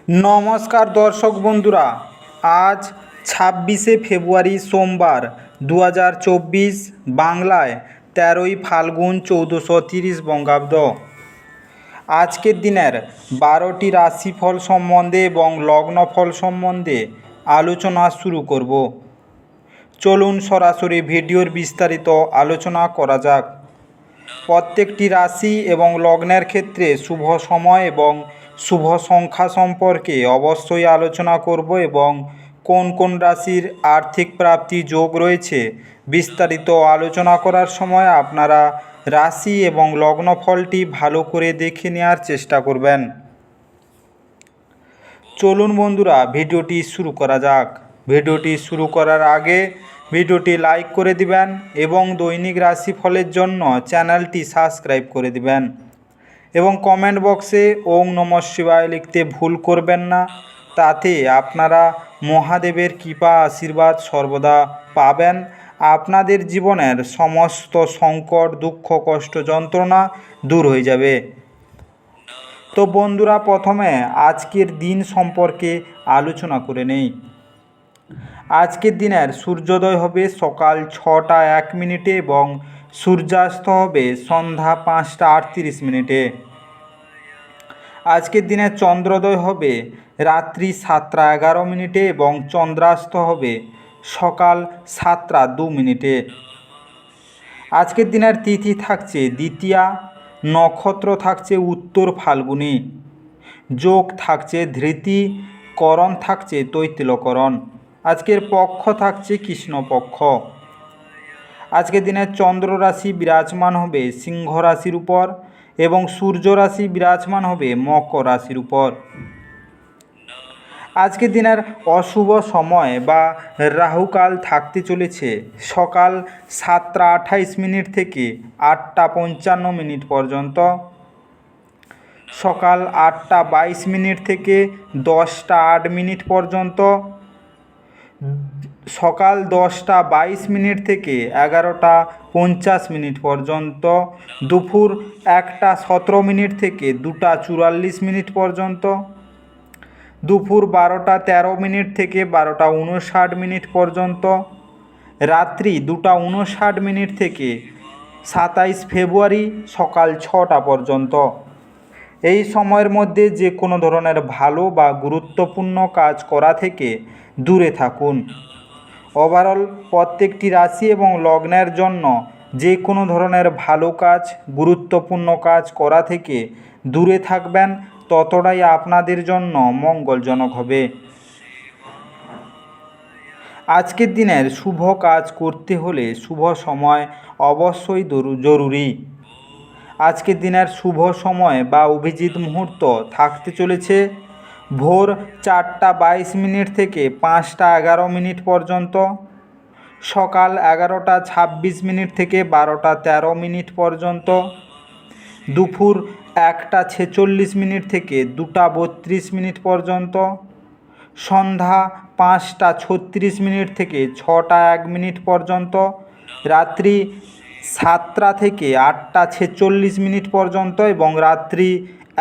নমস্কার দর্শক বন্ধুরা, আজ ২৬শে ফেব্রুয়ারি সোমবার ২০২৪, বাংলায় ১৩ই ফাল্গুন ১৪৩০ বঙ্গাব্দ। আজকের দিনের ১২টি রাশিফল সম্বন্ধে এবং লগ্নফল সম্বন্ধে আলোচনা শুরু করব। চলুন সরাসরি ভিডিওর বিস্তারিত আলোচনা করা যাক। প্রত্যেকটি রাশি এবং লগ্নের ক্ষেত্রে শুভ সময় এবং শুভ সংখ্যা সম্পর্কে অবশ্যই আলোচনা করব এবং কোন কোন রাশির আর্থিক প্রাপ্তি যোগ রয়েছে বিস্তারিত আলোচনা করার সময় আপনারা রাশি এবং লগ্নফলটি ভালো করে দেখে নেওয়ার চেষ্টা করবেন। চলুন বন্ধুরা, ভিডিওটি শুরু করা যাক। ভিডিওটি শুরু করার আগে ভিডিওটি লাইক করে দিবেন এবং দৈনিক রাশিফলের জন্য চ্যানেলটি সাবস্ক্রাইব করে দিবেন এবং কমেন্ট বক্সে ওম নমঃ শিবায় লিখতে ভুল করবেন না। তাতে আপনারা মহাদেবের কৃপা আশীর্বাদ সর্বদা পাবেন। আপনাদের জীবনের সমস্ত সংকট, দুঃখ, কষ্ট, যন্ত্রণা দূর হয়ে যাবে। তো বন্ধুরা, প্রথমে আজকের দিন সম্পর্কে আলোচনা করে নেই। আজকের দিনের সূর্যোদয় হবে সকাল ৬টা ১ মিনিটে এবং সূর্যাস্ত হবে সন্ধ্যা ৫টা ৩৮ মিনিটে। আজকের দিনে চন্দ্রোদয় হবে রাত্রি ৭টা ১১ মিনিটে এবং চন্দ্রাস্ত হবে সকাল ৭টা ২ মিনিটে। আজকের দিনের তিথি থাকছে দ্বিতীয়া, নক্ষত্র থাকছে উত্তর ফাল্গুনী, যোগ থাকছে ধৃতি, করণ থাকছে তৈতিলকরণ। আজকের পক্ষ থাকছে কৃষ্ণপক্ষ। আজকের দিনে চন্দ্র রাশি বিরাজমান হবে সিংহ রাশির উপর এবং সূর্য রাশি বিরাজমান হবে মকর রাশির উপর। আজকের দিনের অশুভ সময় বা রাহুকাল থাকতে চলেছে সকাল ৭টা ২৮ মিনিট থেকে ৮টা ৫৫ মিনিট পর্যন্ত, সকাল ৮টা ২২ মিনিট থেকে ১০টা ৮ মিনিট পর্যন্ত, সকাল 10টা 22 মিনিট থেকে 11টা 50 মিনিট পর্যন্ত, দুপুর 1টা 17 মিনিট থেকে 2টা 44 মিনিট পর্যন্ত, দুপুর 12টা 13 মিনিট থেকে 12টা 59 মিনিট পর্যন্ত, রাত্রি 2টা 59 মিনিট থেকে 27 ফেব্রুয়ারি সকাল 6টা পর্যন্ত। এই সময়ের মধ্যে যে কোনো ধরনের ভালো বা গুরুত্বপূর্ণ কাজ করা থেকে দূরে থাকুন। ওভারঅল প্রত্যেকটি রাশি এবং লগ্নের জন্য যে কোনো ধরনের ভালো কাজ, গুরুত্বপূর্ণ কাজ করা থেকে দূরে থাকবেন, ততটাই আপনাদের জন্য মঙ্গলজনক হবে। আজকের দিনের শুভ কাজ করতে হলে শুভ সময় অবশ্যই জরুরি। আজকের দিনের শুভ সময় বা অভিজিৎ মুহূর্ত থাকতে চলেছে ভোর 4টা 22 মিনিট থেকে 5টা 11 মিনিট পর্যন্ত, সকাল 11টা 26 মিনিট থেকে 12টা 13 মিনিট পর্যন্ত, দুপুর 1টা 46 মিনিট থেকে 2টা 32 মিনিট পর্যন্ত, সন্ধ্যা 5টা 36 মিনিট থেকে 6টা 1 মিনিট পর্যন্ত, রাত্রি 7টা থেকে 8টা 46 মিনিট পর্যন্ত এবং রাত্রি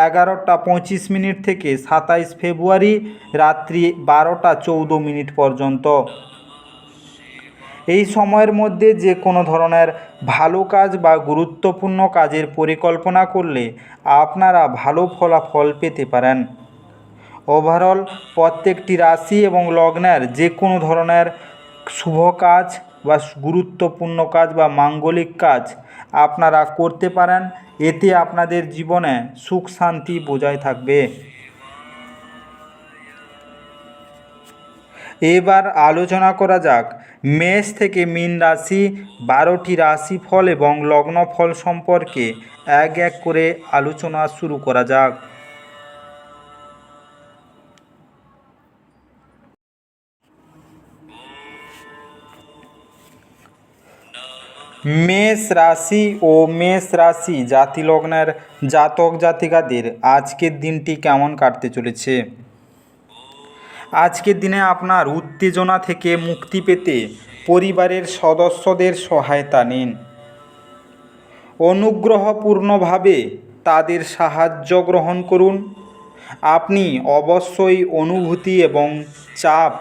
11টা 25 মিনিট থেকে 27 ফেব্রুয়ারি রাত্রি 12টা 14 মিনিট পর্যন্ত। এই সময়ের মধ্যে যে কোনো ধরনের ভালো কাজ বা গুরুত্বপূর্ণ কাজের পরিকল্পনা করলে আপনারা ভালো ফলাফল পেতে পারেন। ওভারঅল প্রত্যেকটি রাশি এবং লগ্নের যে কোনো ধরনের শুভ কাজ বা গুরুত্বপূর্ণ কাজ বা মাঙ্গলিক কাজ আপনারা করতে পারেন, এতে আপনাদের জীবনে সুখ শান্তি বজায় থাকবে। এবার আলোচনা করা যাক মেষ থেকে মীন রাশি 12টি রাশিফল এবং লগ্নফল সম্পর্কে এক এক করে আলোচনা শুরু করা যাক। মেষ রাশি ও মেষ রাশি জাতিলগ্নের জাতক জাতিকাদের আজকের দিনটি কেমন কাটতে চলেছে। আজকের দিনে আপনার উত্তেজনা থেকে মুক্তি পেতে পরিবারের সদস্যদের সহায়তা নিন। অনুগ্রহপূর্ণভাবে তাদের সাহায্য গ্রহণ করুন। আপনি অবশ্যই অনুভূতি এবং চাপ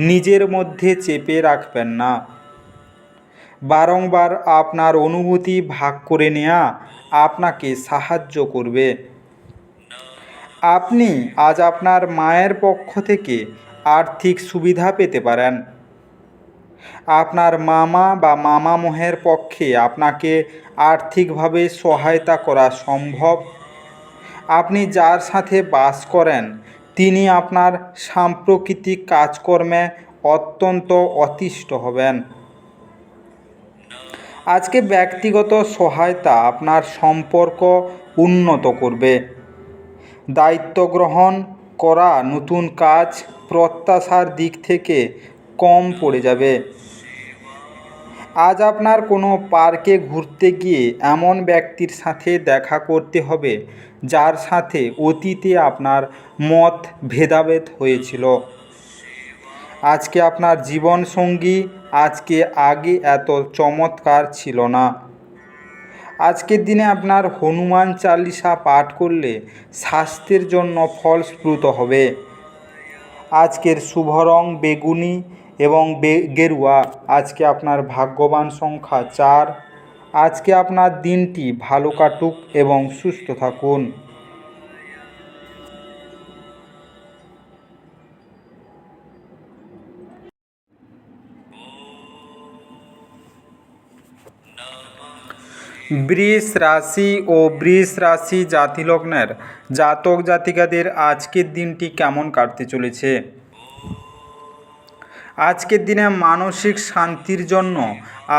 নিজের মধ্যে চেপে রাখবেন না। বারংবার আপনার অনুভূতি ভাগ করে নেওয়া আপনাকে সাহায্য করবে। আপনি আজ আপনার মায়ের পক্ষ থেকে আর্থিক সুবিধা পেতে পারেন। আপনার মামা বা মামামহের পক্ষে আপনাকে আর্থিকভাবে সহায়তা করা সম্ভব। আপনি যার সাথে বাস করেন তিনি আপনার সাম্প্রতিক কাজকর্মে অত্যন্ত অতিষ্ঠ হবেন। আজকে ব্যক্তিগত সহায়তা আপনার সম্পর্ক উন্নত করবে। দায়িত্ব গ্রহণ করা নতুন কাজ প্রত্যাশার দিক থেকে কম পড়ে যাবে। আজ আপনার কোনো পার্কে ঘুরতে গিয়ে এমন ব্যক্তির সাথে দেখা করতে হবে যার সাথে অতীতে আপনার মত ভেদাভেদ হয়েছিল। আজকে আপনার জীবনসঙ্গী আজকে আগে এত চমৎকার ছিল না। আজকের দিনে আপনার হনুমান চালিসা পাঠ করলে স্বাস্থ্যের জন্য ফলপ্রসূ হবে। আজকের শুভ রং বেগুনি এবং গেরুয়া। আজকে আপনার ভাগ্যবান সংখ্যা 4। আজকে আপনার দিনটি ভালো কাটুক এবং সুস্থ থাকুন। বৃষ রাশি ও বৃষ রাশি জাতিলগ্নের জাতক জাতিকাদের আজকের দিনটি কেমন কাটতে চলেছে। আজকের দিনে মানসিক শান্তির জন্য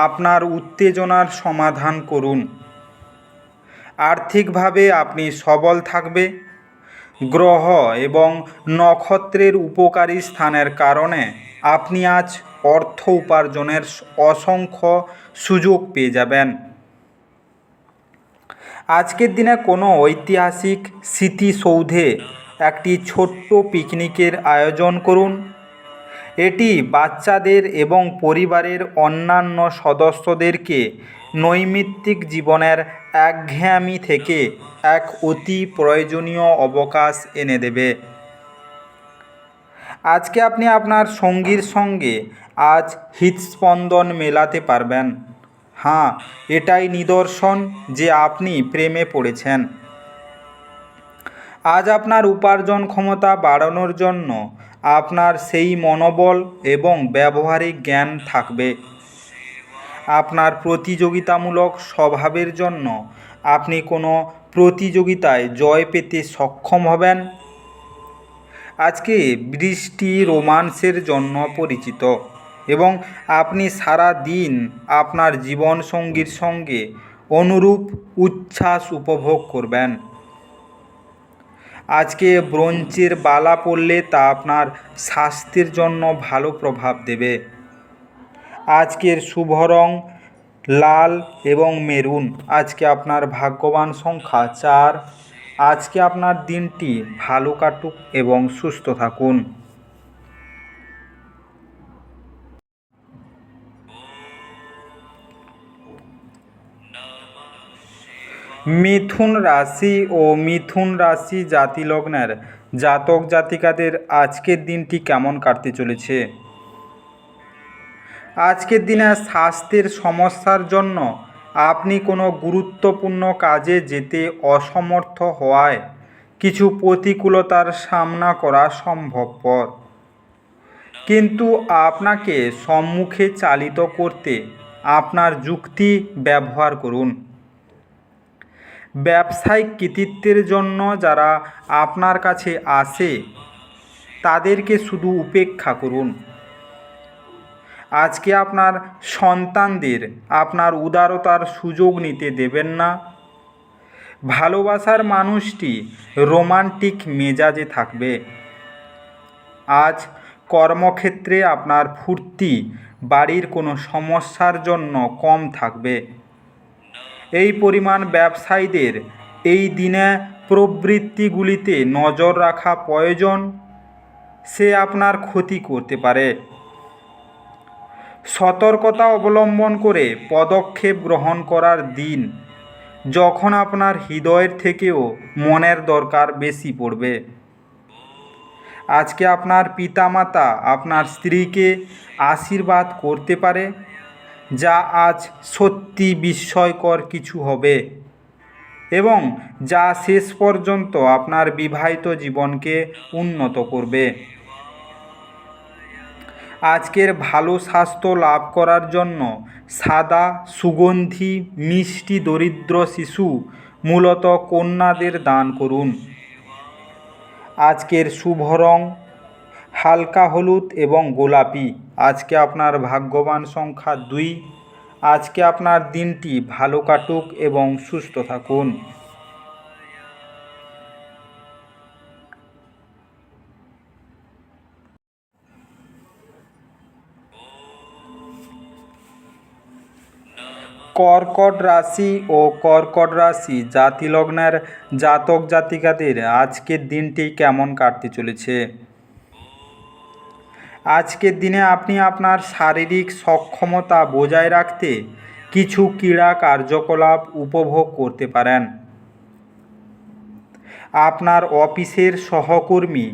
আপনার উত্তেজনার সমাধান করুন। আর্থিকভাবে আপনি সবল থাকবে। গ্রহ এবং নক্ষত্রের উপকারী স্থানের কারণে আপনি আজ অর্থ উপার্জনের অসংখ্য সুযোগ পেয়ে যাবেন। আজকের দিনে কোনো ঐতিহাসিক স্মৃতিসৌধে একটি ছোট্ট পিকনিকের আয়োজন করুন। এটি বাচ্চাদের এবং পরিবারের অন্যান্য সদস্যদেরকে নৈমিত্তিক জীবনের একঘেয়েমি থেকে এক অতি প্রয়োজনীয় অবকাশ এনে দেবে। আজকে আপনি আপনার সঙ্গীর সঙ্গে আজ হৃদস্পন্দন মেলাতে পারবেন। হ্যাঁ, এটাই নিদর্শন যে আপনি প্রেমে পড়েছেন। আজ আপনার উপার্জন ক্ষমতা বাড়ানোর জন্য আপনার সেই মনোবল এবং ব্যবহারিক জ্ঞান থাকবে। আপনার প্রতিযোগিতামূলক স্বভাবের জন্য আপনি কোনো প্রতিযোগিতায় জয় পেতে সক্ষম হবেন। আজকে বৃষ্টি রোমান্সের জন্য পরিচিত এবং আপনি সারা দিন আপনার জীবনসঙ্গীর সঙ্গে অনুরূপ উচ্ছ্বাস উপভোগ করবেন। আজকে ব্রোঞ্জের বালা পরলে তা আপনার স্বাস্থ্যের জন্য ভালো প্রভাব দেবে। আজকের শুভ রং লাল এবং মেরুন। আজকে আপনার ভাগ্যবান সংখ্যা 4। আজকে আপনার দিনটি ভালো কাটুক এবং সুস্থ থাকুন। মিথুন রাশি ও মিথুন রাশি জাতিলগ্নের জাতক জাতিকাদের আজকের দিনটি কেমন কাটতে চলেছে। আজকের দিনে স্বাস্থ্যের সমস্যার জন্য আপনি কোনো গুরুত্বপূর্ণ কাজে যেতে অসমর্থ হওয়ায় কিছু প্রতিকূলতার সামনা করা সম্ভবপর, কিন্তু আপনাকে সম্মুখে চালিত করতে আপনার যুক্তি ব্যবহার করুন। ব্যবসায়িক কৃতিত্বের জন্য যারা আপনার কাছে আসে তাদেরকে শুধু উপেক্ষা করুন। আজকে আপনার সন্তানদের আপনার উদারতার সুযোগ নিতে দেবেন না। ভালোবাসার মানুষটি রোমান্টিক মেজাজে থাকবে। আজ কর্মক্ষেত্রে আপনার ফুর্তি বাড়ির কোনো সমস্যার জন্য কম থাকবে। এই পরিমাণ ব্যবসায়ীদের এই দিনে প্রবৃত্তিগুলিতে নজর রাখা প্রয়োজন, সে আপনার ক্ষতি করতে পারে। সতর্কতা অবলম্বন করে পদক্ষেপ গ্রহণ করার দিন, যখন আপনার হৃদয়ের থেকেও মনের দরকার বেশি পড়বে। আজকে আপনার পিতামাতা আপনার স্ত্রীকে আশীর্বাদ করতে পারে, যা আজ সত্যি বিস্ময়কর কিছু হবে এবং যা শেষ পর্যন্ত আপনার বিবাহিত জীবনকে উন্নত করবে। আজকের ভালো স্বাস্থ্য লাভ করার জন্য সাদা সুগন্ধি মিষ্টি দরিদ্র শিশু, মূলত কন্যাদের দান করুন। আজকের শুভ রং হালকা হলুদ এবং গোলাপি। আজকে আপনার ভাগ্যবান সংখ্যা 2। আজকে আপনার দিনটি ভালো কাটুক এবং সুস্থ থাকুন। কর্কট রাশি ও কর্কট রাশি জাতিলগ্নের জাতক জাতিকাদের আজকের দিনটি কেমন কাটতে চলেছে? আজকের দিনে আপনি আপনার শারীরিক সক্ষমতা বজায় রাখতে কিছু ক্রীড়া কার্যকলাপ উপভোগ করতে পারেন। আপনার অফিসের সহকর্মী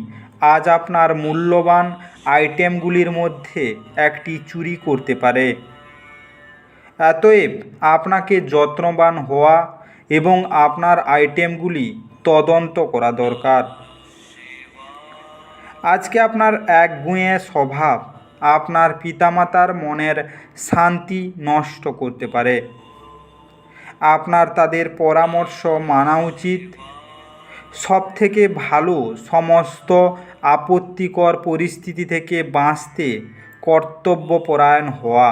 আজ আপনার মূল্যবান আইটেমগুলির মধ্যে একটি চুরি করতে পারে। অতএব আপনাকে যত্নবান হওয়া এবং আপনার আইটেমগুলি তদন্ত করা দরকার। আজকে আপনার একগুঁয়ে স্বভাব আপনার পিতামাতার মনের শান্তি নষ্ট করতে পারে। আপনার তাদের পরামর্শ মানা উচিত। সবথেকে ভালো সমস্ত আপত্তিকর পরিস্থিতি থেকে বাঁচতে কর্তব্যপরায়ণ হওয়া।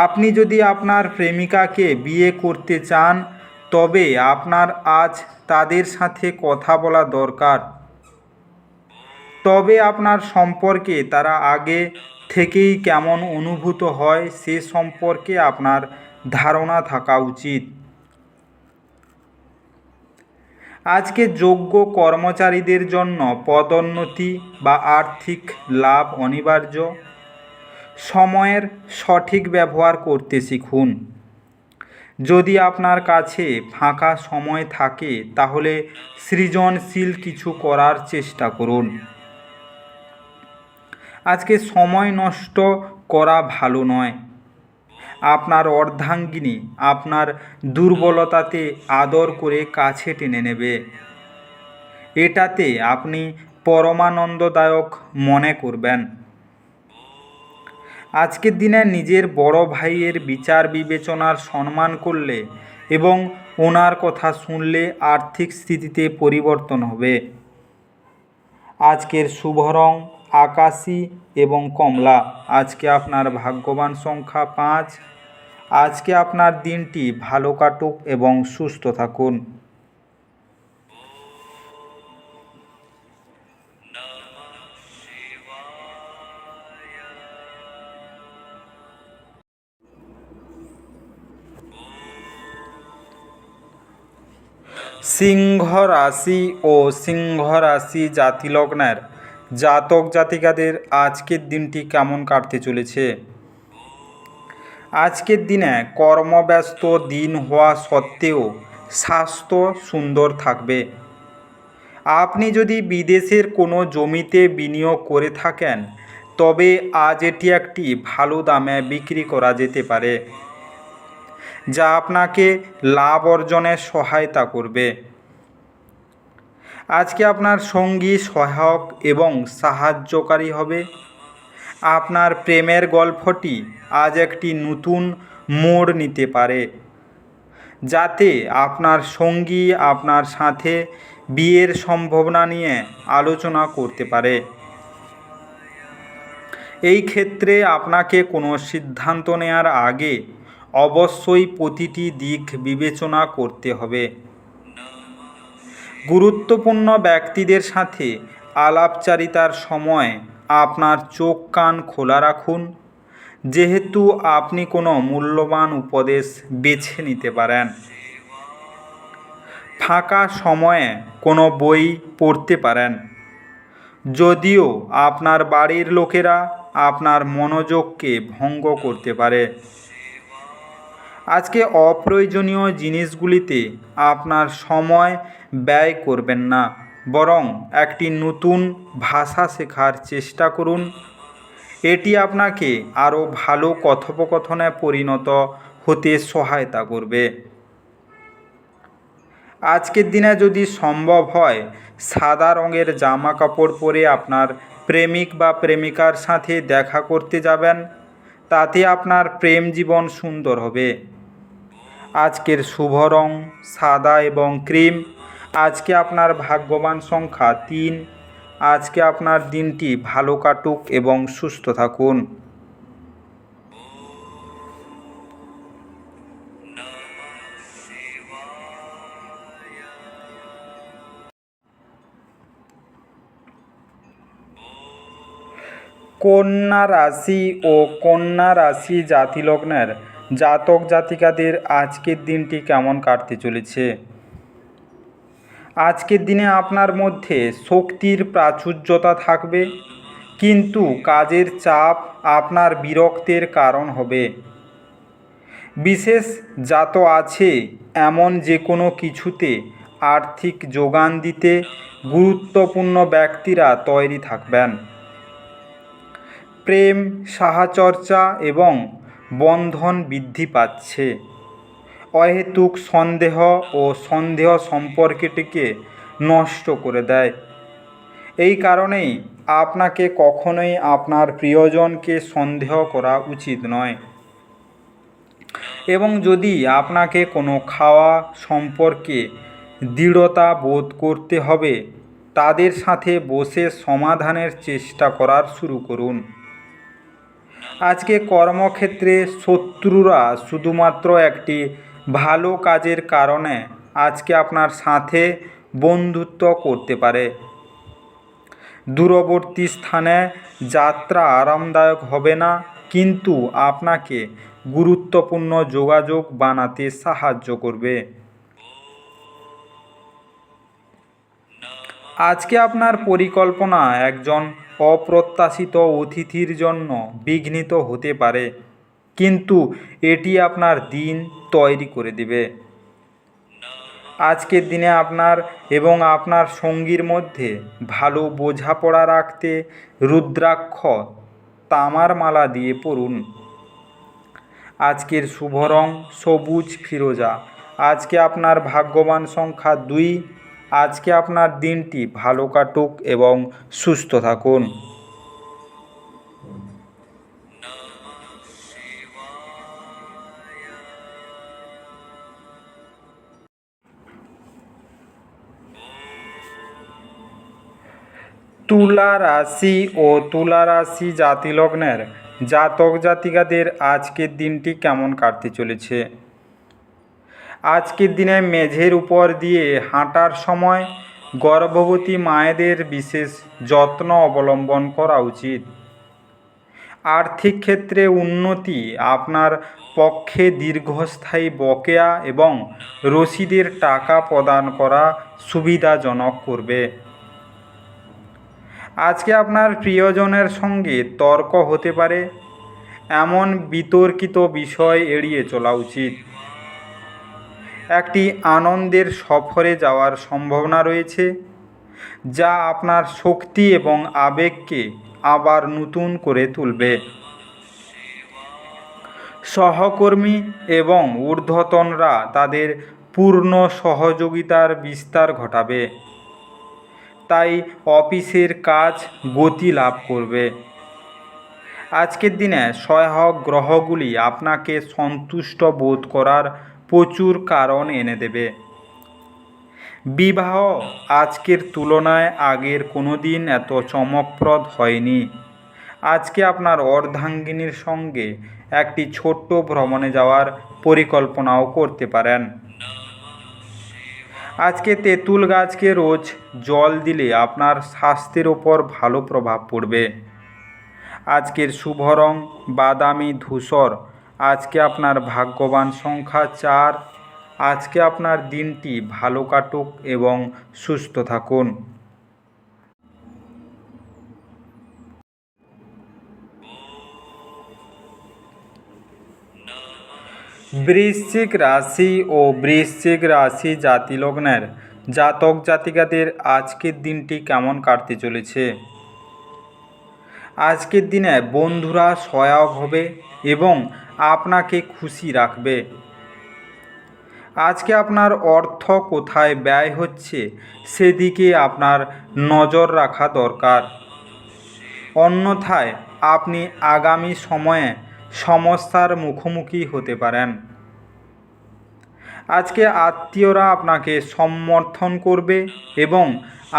আপনি যদি আপনার প্রেমিকাকে বিয়ে করতে চান, তবে আপনার আজ তাদের সাথে কথা বলা দরকার। তবে আপনার সম্পর্কে তারা আগে থেকেই কেমন অনুভূত হয় সে সম্পর্কে আপনার ধারণা থাকা উচিত। আজকে যোগ্য কর্মচারীদের জন্য পদোন্নতি বা আর্থিক লাভ অনিবার্য। সময়ের সঠিক ব্যবহার করতে শিখুন। যদি আপনার কাছে ফাঁকা সময় থাকে তাহলে সৃজনশীল কিছু করার চেষ্টা করুন। আজকে সময় নষ্ট করা ভালো নয়। আপনার অর্ধাঙ্গিনী আপনার দুর্বলতাতে আদর করে কাছে টেনে নেবে। এটাতে আপনি পরমানন্দদায়ক মনে করবেন। আজকের দিনে নিজের বড় ভাইয়ের বিচার বিবেচনার সম্মান করলে এবং ওনার কথা শুনলে আর্থিক স্থিতিতে পরিবর্তন হবে। আজকের শুভ রং আকাশী এবং কমলা। আজকে আপনার ভাগ্যবান সংখ্যা 5। আজকে আপনার দিনটি ভালো কাটুক এবং সুস্থ থাকুন। সিংহ রাশি ও সিংহ রাশি জাতিলগ্নের জাতক জাতিকাদের আজকের দিনটি কেমন কাটতে চলেছে? আজকের দিনে কর্মব্যস্ত দিন হওয়া সত্ত্বেও স্বাস্থ্য সুন্দর থাকবে। আপনি যদি বিদেশের কোনো জমিতে বিনিয়োগ করে থাকেন, তবে আজ এটি একটি ভালো দামে বিক্রি করা যেতে পারে, যা আপনাকে লাভ অর্জনে সহায়তা করবে। আজকে আপনার সঙ্গী সহায়ক এবং সাহায্যকারী হবে। আপনার প্রেমের গল্পটি আজ একটি নতুন মোড় নিতে পারে, যাতে আপনার সঙ্গী আপনার সাথে বিয়ের সম্ভাবনা নিয়ে আলোচনা করতে পারে। এই ক্ষেত্রে আপনাকে কোনো সিদ্ধান্ত নেওয়ার আগে অবশ্যই প্রতিটি দিক বিবেচনা করতে হবে। গুরুত্বপূর্ণ ব্যক্তিদের সাথে আলাপচারিতার সময় আপনার চোখ কান খোলা রাখুন, যেহেতু আপনি কোনো মূল্যবান উপদেশ বেছে নিতে পারেন। ফাঁকা সময়ে কোনো বই পড়তে পারেন, যদিও আপনার বাড়ির লোকেরা আপনার মনোযোগকে ভঙ্গ করতে পারে। আজকে অপ্রয়োজনীয় জিনিসগুলিতে আপনার সময় ব্যয় করবেন না। বরং একটি নতুন ভাষা শেখার চেষ্টা করুন। এটি আপনাকে আরও ভালো কথোপকথনে পরিণত হতে সহায়তা করবে। আজকের দিনে যদি সম্ভব হয় সাদা রঙের জামা কাপড় পরে আপনার প্রেমিক বা প্রেমিকার সাথে দেখা করতে যাবেন, তাতে আপনার প্রেম জীবন সুন্দর হবে। আজকের শুভ রং সাদা এবং ক্রিম। আজকে আপনার ভাগ্যবান সংখ্যা 3। আজকে আপনার দিনটি ভালো কাটুক এবং সুস্থ থাকুন। কন্যা রাশি ও কন্যা রাশি জাতিলগ্নের জাতক জাতিকাদের আজকের দিনটি কেমন কাটতে চলেছে? আজকের দিনে আপনার মধ্যে শক্তির প্রাচুর্যতা থাকবে, কিন্তু কাজের চাপ আপনার বিরক্তের কারণ হবে। বিশেষ জাত আছে এমন যে কোনো কিছুতে আর্থিক যোগান দিতে গুরুত্বপূর্ণ ব্যক্তিরা তৈরি থাকবেন। প্রেম সাহচর্চা এবং বন্ধন বৃদ্ধি পাচ্ছে। অহেতুক সন্দেহ ও সন্দেহ সম্পর্কটিকে নষ্ট করে দেয়। এই কারণেই আপনাকে কখনোই আপনার প্রিয়জনকে সন্দেহ করা উচিত নয়। এবং যদি আপনাকে কোনো খাওয়া সম্পর্কে দৃঢ়তা বোধ করতে হবে, তাদের সাথে বসে সমাধানের চেষ্টা করার শুরু করুন। আজকে কর্মক্ষেত্রে শত্রুরা শুধুমাত্র একটি ভালো কাজের কারণে আজকে আপনার সাথে বন্ধুত্ব করতে পারে। দূরবর্তী স্থানে যাত্রা আরামদায়ক হবে না, কিন্তু আপনাকে গুরুত্বপূর্ণ যোগাযোগ বানাতে সাহায্য করবে। আজকে আপনার পরিকল্পনা একজন অপ্রত্যাশিত অতিথির জন্য বিঘ্নিত হতে পারে, কিন্তু এটি আপনার দিন তৈরি করে দেবে। আজকের দিনে আপনার এবং আপনার সঙ্গীর মধ্যে ভালো বোঝাপড়া রাখতে রুদ্রাক্ষ তামার মালা দিয়ে পড়ুন। আজকের শুভ রং সবুজ ফিরোজা। আজকে আপনার ভাগ্যবান সংখ্যা 2। আজকে আপনার দিনটি ভালো কাটুক এবং সুস্থ থাকুন। তুলা রাশি ও তুলা রাশি জাতিলগ্নের জাতক জাতিকাদের আজকের দিনটি কেমন কাটতে চলেছে? আজকের দিনে মেঝের উপর দিয়ে হাঁটার সময় গর্ভবতী মায়েদের বিশেষ যত্ন অবলম্বন করা উচিত। আর্থিক ক্ষেত্রে উন্নতি আপনার পক্ষে দীর্ঘস্থায়ী বকেয়া এবং রসিদের টাকা প্রদান করা সুবিধাজনক করবে। আজকে আপনার প্রিয়জনের সঙ্গে তর্ক হতে পারে, এমন বিতর্কিত বিষয় এড়িয়ে চলা উচিত। একটি আনন্দের সফরে যাওয়ার সম্ভাবনা রয়েছে, যা আপনার শক্তি এবং আবেগকে আবার নতুন করে তুলবে। সহকর্মী এবং ঊর্ধ্বতনরা তাদের পূর্ণ সহযোগিতার বিস্তার ঘটাবে, তাই অফিসের কাজ গতি লাভ করবে। আজকের দিনে সহায়ক গ্রহগুলি আপনাকে সন্তুষ্ট বোধ করার প্রচুর কারণ এনে দেবে। বিবাহ আজকের তুলনায় আগের কোনো দিন এত চমকপ্রদ হয়নি। আজকে আপনার অর্ধাঙ্গিনীর সঙ্গে একটি ছোট্ট ভ্রমণে যাওয়ার পরিকল্পনাও করতে পারেন। আজকে তেঁতুল গাছকে রোজ জল দিলে আপনার স্বাস্থ্যের ওপর ভালো প্রভাব পড়বে। আজকের শুভ রং বাদামি ধূসর। আজকে আপনার ভাগ্যবান সংখ্যা 4। আজকে আপনার দিনটি ভালো কাটুক এবং সুস্থ থাকুন। বৃশ্চিক রাশি ও বৃশ্চিক রাশি জাতিলগ্নের জাতক জাতিকাদের আজকের দিনটি কেমন কাটতে চলেছে। আজকের দিনে বন্ধুরা সহায়ক হবে এবং আপনাকে খুশি রাখবে। আজকে আপনার অর্থ কোথায় ব্যয় হচ্ছে সেদিকে আপনার নজর রাখা দরকার, অন্যথায় আপনি আগামী সময়ে সমস্যার মুখোমুখি হতে পারেন। আজকে আত্মীয়রা আপনাকে সমর্থন করবে এবং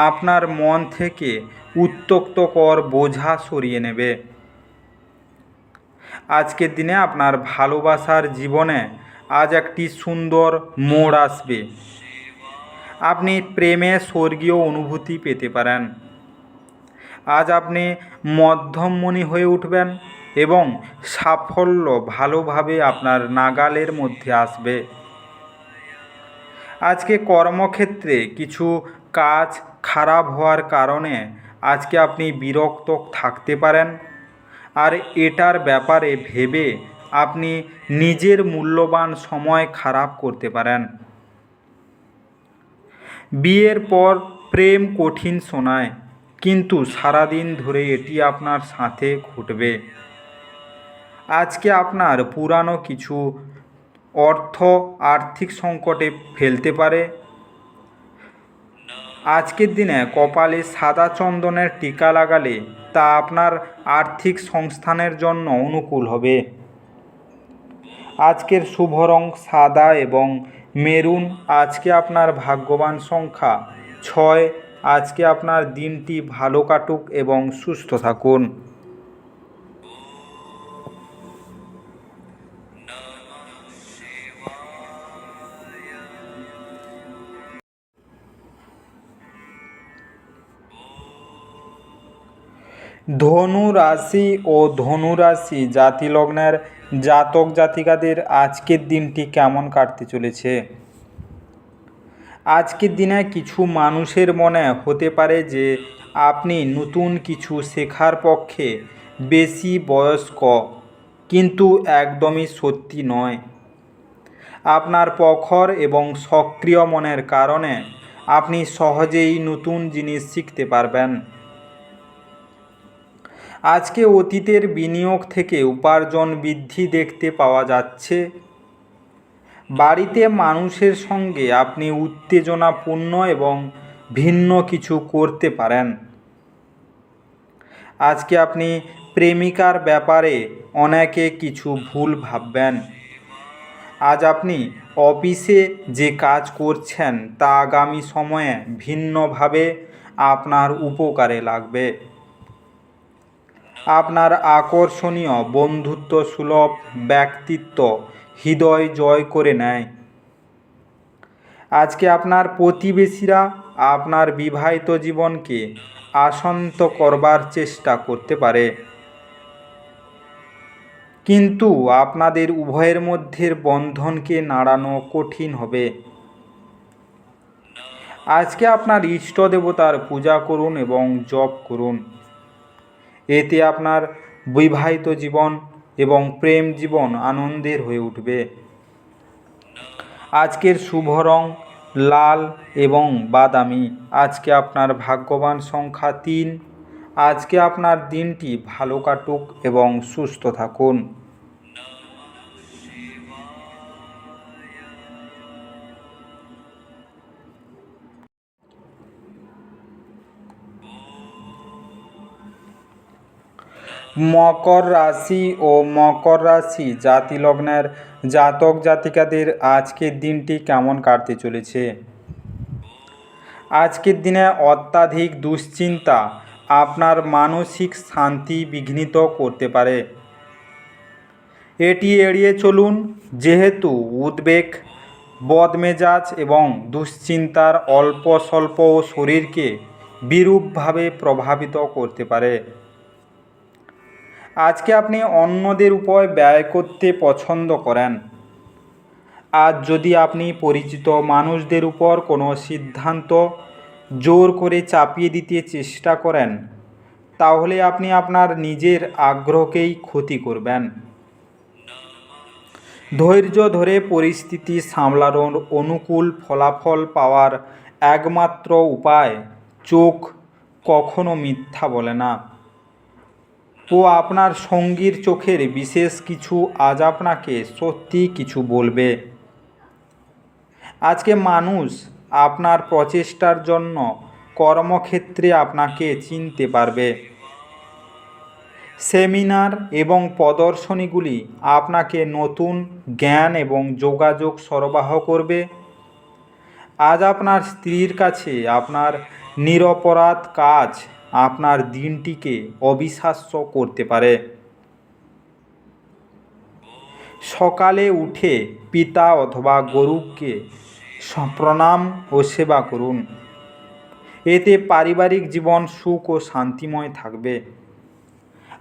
আপনার মন থেকে উত্ত্যক্তকর বোঝা সরিয়ে নেবে। আজকের দিনে আপনার ভালোবাসার জীবনে আজ একটি সুন্দর মোড় আসবে। আপনি প্রেমে স্বর্গীয় অনুভূতি পেতে পারেন। আজ আপনি মধ্যমমণি হয়ে উঠবেন এবং সাফল্য ভালোভাবে আপনার নাগালের মধ্যে আসবে। আজকে কর্মক্ষেত্রে কিছু কাজ খারাপ হওয়ার কারণে আজকে আপনি বিরক্ত থাকতে পারেন, আর এটার ব্যাপারে ভেবে আপনি নিজের মূল্যবান সময় খারাপ করতে পারেন। বিয়ের পর প্রেম কঠিন শোনায়, কিন্তু সারাদিন ধরে এটি আপনার সাথে ঘটবে। আজকে আপনার পুরানো কিছু অর্থ আর্থিক সংকটে ফেলতে পারে। আজকের দিনে কপালে সাদা চন্দনের টিকা লাগালে তা আপনার আর্থিক সংস্থানের জন্য অনুকূল হবে। আজকের শুভ রং সাদা এবং মেরুন। আজকে আপনার ভাগ্যবান সংখ্যা 6। আজকে আপনার দিনটি ভালো কাটুক এবং সুস্থ থাকুন। ধনু রাশি ও ধনুরাশি জাতিলগ্নের জাতক জাতিকাদের আজকের দিনটি কেমন কাটতে চলেছে। আজকের দিনে কিছু মানুষের মনে হতে পারে যে আপনি নতুন কিছু শেখার পক্ষে বেশি বয়স্ক, কিন্তু একদমই সত্যি নয়। আপনার প্রখর এবং সক্রিয় মনের কারণে আপনি সহজেই নতুন জিনিস শিখতে পারবেন। আজকে অতীতের বিনিয়োগ থেকে উপার্জন বৃদ্ধি দেখতে পাওয়া যাচ্ছে। বাড়িতে মানুষের সঙ্গে আপনি উত্তেজনাপূর্ণ এবং ভিন্ন কিছু করতে পারেন। আজকে আপনি প্রেমিকার ব্যাপারে অনেকে কিছু ভুল ভাববেন। আজ আপনি অফিসে যে কাজ করছেন তা আগামী সময়ে ভিন্নভাবে আপনার উপকারে লাগবে। আপনার আকর্ষণীয় বন্ধুত্ব সুলভ ব্যক্তিত্ব হৃদয় জয় করে নেয়। আজকে আপনার প্রতিবেশীরা আপনার বিবাহিত জীবনকে অশান্ত করবার চেষ্টা করতে পারে, কিন্তু আপনাদের উভয়ের মধ্যের বন্ধনকে নাড়ানো কঠিন হবে। আজকে আপনার ইষ্ট দেবতার পূজা করুন এবং জপ করুন। এতে আপনার বিবাহিত জীবন এবং প্রেম জীবন আনন্দের হয়ে উঠবে। আজকের শুভ রং লাল এবং বাদামি। আজকে আপনার ভাগ্যবান সংখ্যা 3। আজকে আপনার দিনটি ভালো কাটুক এবং সুস্থ থাকুন। মকর রাশি ও মকর রাশি জাতিলগ্নের জাতক জাতিকাদের আজকের দিনটি কেমন কাটতে চলেছে। আজকের দিনে অত্যাধিক দুশ্চিন্তা আপনার মানসিক শান্তি বিঘ্নিত করতে পারে। এটি এড়িয়ে চলুন, যেহেতু উদ্বেগ, বদমেজাজ এবং দুশ্চিন্তার অল্প স্বল্প শরীরকে বিরূপভাবে প্রভাবিত করতে পারে। আজকে আপনি অন্যদের উপর ব্যয় করতে পছন্দ করেন। আজ যদি আপনি পরিচিত মানুষদের উপর কোনো সিদ্ধান্ত জোর করে চাপিয়ে দিতে চেষ্টা করেন, তাহলে আপনি আপনার নিজের আগ্রহকেই ক্ষতি করবেন। ধৈর্য ধরে পরিস্থিতি সামলানোর অনুকূল ফলাফল পাওয়ার একমাত্র উপায়, চোখ কখনো মিথ্যা বলে না। ও আপনার সঙ্গীর চোখের বিশেষ কিছু আজ আপনাকে সত্যি কিছু বলবে। আজকে মানুষ আপনার প্রচেষ্টার জন্য কর্মক্ষেত্রে আপনাকে চিনতে পারবে। সেমিনার এবং প্রদর্শনীগুলি আপনাকে নতুন জ্ঞান এবং যোগাযোগ সরবরাহ করবে। আজ আপনার স্ত্রীর কাছে আপনার নিরপরাধ কাজ আপনার দিনটিকে অবিশ্বাস্য করতে পারে। সকালে উঠে পিতা অথবা গরুকে প্রণাম ও সেবা করুন। এতে পারিবারিক জীবন সুখ ও শান্তিময় থাকবে।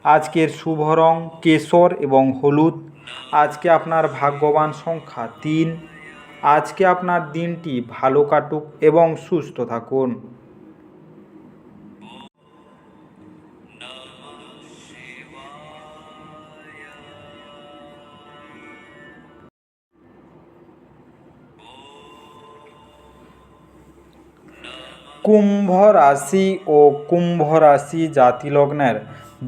আজকের শুভ রং কেশর এবং হলুদ। আজকে আপনার ভাগ্যবান সংখ্যা 3। আজকে আপনার দিনটি ভালো কাটুক এবং সুস্থ থাকুন। কুম্ভ রাশি ও কুম্ভ রাশি জাতি লগ্নের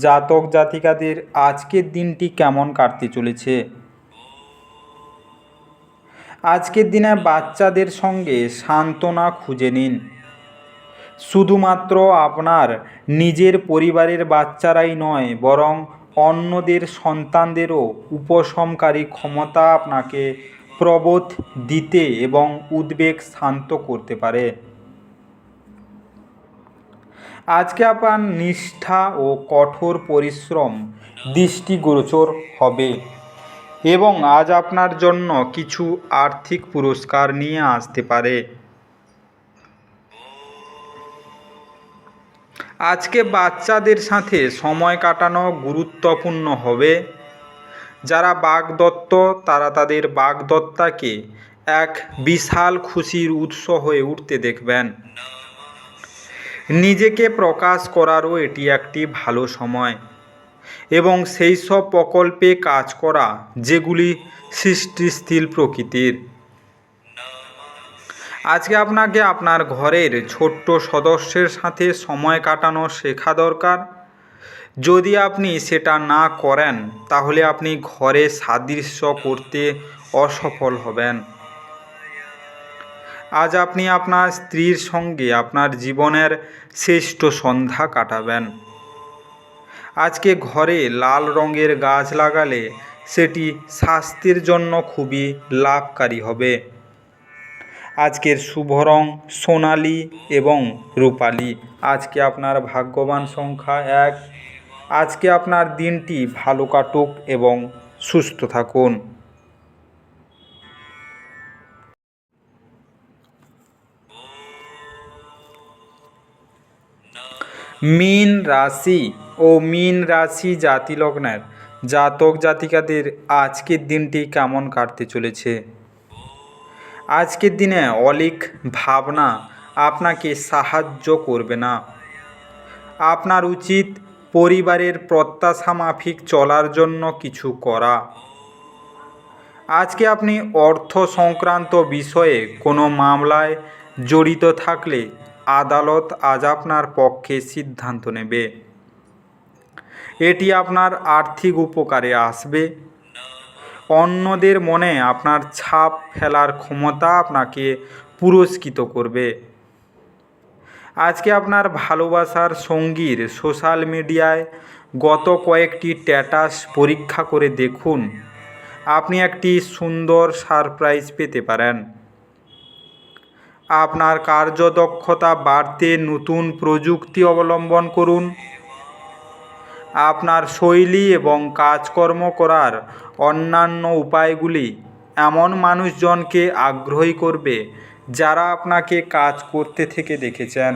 জাতক জাতিকাদের আজকের দিনটি কেমন কাটতে চলেছে। আজকের দিনে বাচ্চাদের সঙ্গে সান্ত্বনা খুঁজে নিন। শুধুমাত্র আপনার নিজের পরিবারের বাচ্চারাই নয়, বরং অন্যদের সন্তানদেরও উপশমকারী ক্ষমতা আপনাকে প্রবোধ দিতে এবং উদ্বেগ শান্ত করতে পারে। আজকে আপনার নিষ্ঠা ও কঠোর পরিশ্রম দৃষ্টিগোচর হবে এবং আজ আপনার জন্য কিছু আর্থিক পুরস্কার নিয়ে আসতে পারে। আজকে বাচ্চাদের সাথে সময় কাটানো গুরুত্বপূর্ণ হবে। যারা বাগদত্ত তারা তাদের বাগদত্তাকে এক বিশাল খুশির উৎস হয়ে উঠতে দেখবেন। নিজেকে প্রকাশ করারও এটি একটি ভালো সময় এবং সেই সব প্রকল্পে কাজ করা যেগুলি সৃষ্টিশীল প্রকৃতির। আজকে আপনাকে আপনার ঘরের ছোট্ট সদস্যের সাথে সময় কাটানো শেখা দরকার। যদি আপনি সেটা না করেন তাহলে আপনি ঘরে সাদৃশ্য করতে অসফল হবেন। আজ আপনি আপনার স্ত্রীর সঙ্গে আপনার জীবনের শ্রেষ্ঠ সন্ধ্যা কাটাবেন। আজকে ঘরে লাল রঙের গাছ লাগালে সেটি স্বাস্থ্যের জন্য খুবই লাভকারী হবে। আজকের শুভ রং সোনালি এবং রূপালি। আজকে আপনার ভাগ্যবান সংখ্যা 1। আজকে আপনার দিনটি ভালো কাটুক এবং সুস্থ থাকুন। মীন রাশি ও মীন রাশি জাতি লগ্নের জাতক জাতিকাদের আজকের দিনটি কেমন কাটতে চলেছে। আজকের দিনে অলীক ভাবনা আপনাকে সাহায্য করবে না। আপনার উচিত পরিবারের প্রত্যাশা মাফিক চলার জন্য কিছু করা। আজকে আপনি অর্থ সংক্রান্ত বিষয়ে কোনো মামলায় জড়িত থাকলে আদালত আজ আপনার পক্ষে সিদ্ধান্ত নেবে। এটি আপনার আর্থিক উপকারে আসবে। অন্যদের মনে আপনার ছাপ ফেলার ক্ষমতা আপনাকে পুরস্কৃত করবে। আজকে আপনার ভালোবাসার সঙ্গীর সোশ্যাল মিডিয়ায় গত কয়েকটি স্ট্যাটাস পরীক্ষা করে দেখুন। আপনি একটি সুন্দর সারপ্রাইজ পেতে পারেন। আপনার কার্যদক্ষতা বাড়তে নতুন প্রযুক্তি অবলম্বন করুন। আপনার শৈলী এবং কাজকর্ম করার অন্যান্য উপায়গুলি এমন মানুষজনকে আগ্রহী করবে যারা আপনাকে কাজ করতে থেকে দেখেছেন।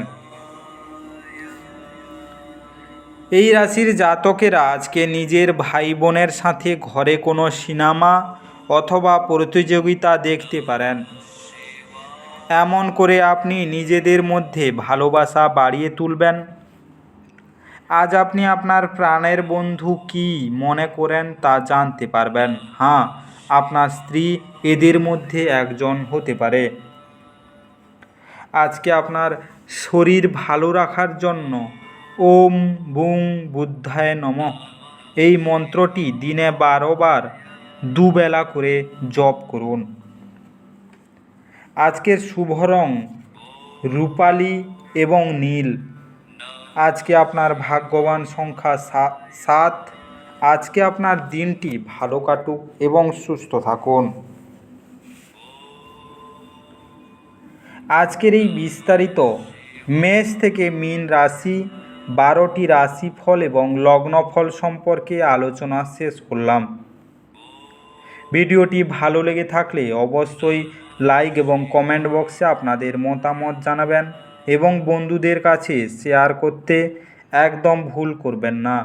এই রাশির জাতকেরা আজকে নিজের ভাই বোনের সাথে ঘরে কোনো সিনেমা অথবা প্রতিযোগিতা দেখতে পারেন। এমন করে আপনি নিজেদের মধ্যে ভালোবাসা বাড়িয়ে তুলবেন। আজ আপনি আপনার প্রাণের বন্ধু কী মনে করেন তা জানতে পারবেন। হ্যাঁ, আপনার স্ত্রী এদের মধ্যে একজন হতে পারে। আজকে আপনার শরীর ভালো রাখার জন্য ওম বুং বুদ্ধায় নমঃ এই মন্ত্রটি দিনে 12 বার দুবেলা করে জপ করুন। আজকের শুভ রং রূপালি এবং নীল। আজকে আপনার ভাগ্যবান সংখ্যা 7। আজকে আপনার দিনটি ভালো কাটুক এবং সুস্থ থাকুন। আজকের এই বিস্তারিত মেষ থেকে মীন রাশি 12টি রাশিফল এবং লগ্নফল সম্পর্কে আলোচনা শেষ করলাম। ভিডিওটি ভালো লেগে থাকলে অবশ্যই লাইক এবং কমেন্ট বক্সে আপনাদের মতামত জানাবেন এবং বন্ধুদের কাছে শেয়ার করতে একদম ভুল করবেন না।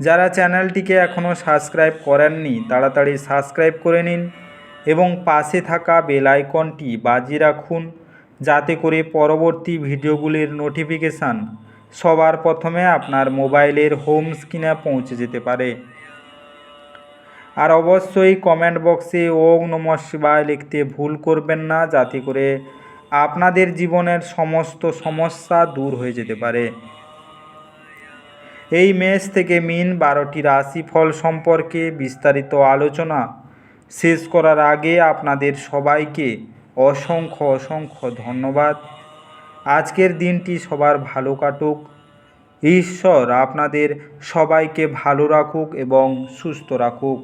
যারা চ্যানেলটিকে এখনও সাবস্ক্রাইব করেননি তাড়াতাড়ি সাবস্ক্রাইব করে নিন এবং পাশে থাকা বেল আইকনটি বাজিয়ে রাখুন, যাতে করে পরবর্তী ভিডিওগুলির নোটিফিকেশান সবার প্রথমে আপনার মোবাইলের হোম স্ক্রিনে পৌঁছে যেতে পারে। আর অবশ্যই কমেন্ট বক্সে ওম নমঃ শিবায় লিখতে ভুল করবেন না, যাতে করে আপনাদের জীবনের সমস্ত সমস্যা দূর হয়ে যেতে পারে। এই মেষ থেকে মীন 12টি রাশিফল সম্পর্কে বিস্তারিত আলোচনা শেষ করার আগে আপনাদের সবাইকে অসংখ্য ধন্যবাদ। আজকের দিনটি সবার ভালো কাটুক। ঈশ্বর আপনাদের সবাইকে ভালো রাখুক এবং সুস্থ রাখুক।